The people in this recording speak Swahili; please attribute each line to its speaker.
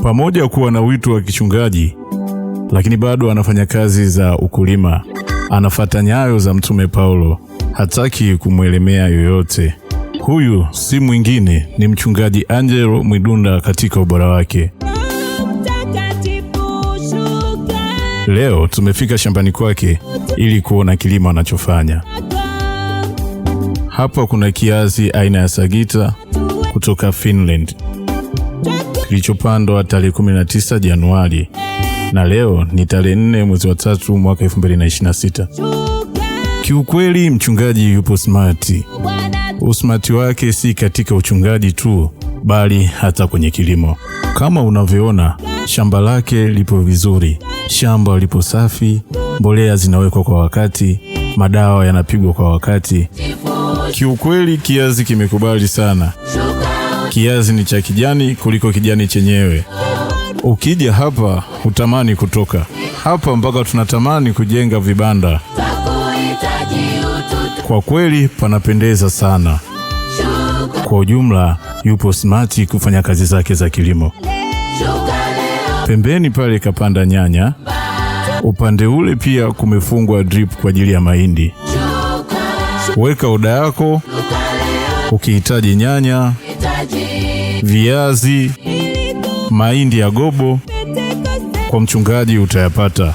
Speaker 1: Pamoja kuwa na wito wa kichungaji, lakini bado anafanya kazi za ukulima. Anafuata nyayo za Mtume Paulo, hataki kumwelemea yoyote. Huyu si mwingine, ni mchungaji Angelo Mwidunda katika ubora wake. Leo tumefika shambani kwake ili kuona kilimo anachofanya. Hapa kuna kiazi aina ya Sagita kutoka Finland kilichopandwa tarehe 19 Januari na leo ni tarehe 4 mwezi wa 3 mwaka 2026. Kiukweli mchungaji yupo smart. Usmati wake si katika uchungaji tu, bali hata kwenye kilimo. Kama unavyoona, shamba lake lipo vizuri, shamba lipo safi, mbolea zinawekwa kwa wakati, madawa yanapigwa kwa wakati. Kiukweli kiazi kimekubali sana. Kiazi ni cha kijani kuliko kijani chenyewe. Ukija hapa utamani kutoka hapa, mpaka tunatamani kujenga vibanda. Kwa kweli panapendeza sana. Kwa ujumla yupo smart kufanya kazi zake za kilimo. Pembeni pale kapanda nyanya. Upande ule pia kumefungwa drip kwa ajili ya mahindi. Weka oda yako ukihitaji nyanya, viazi, mahindi ya gobo, kwa mchungaji utayapata.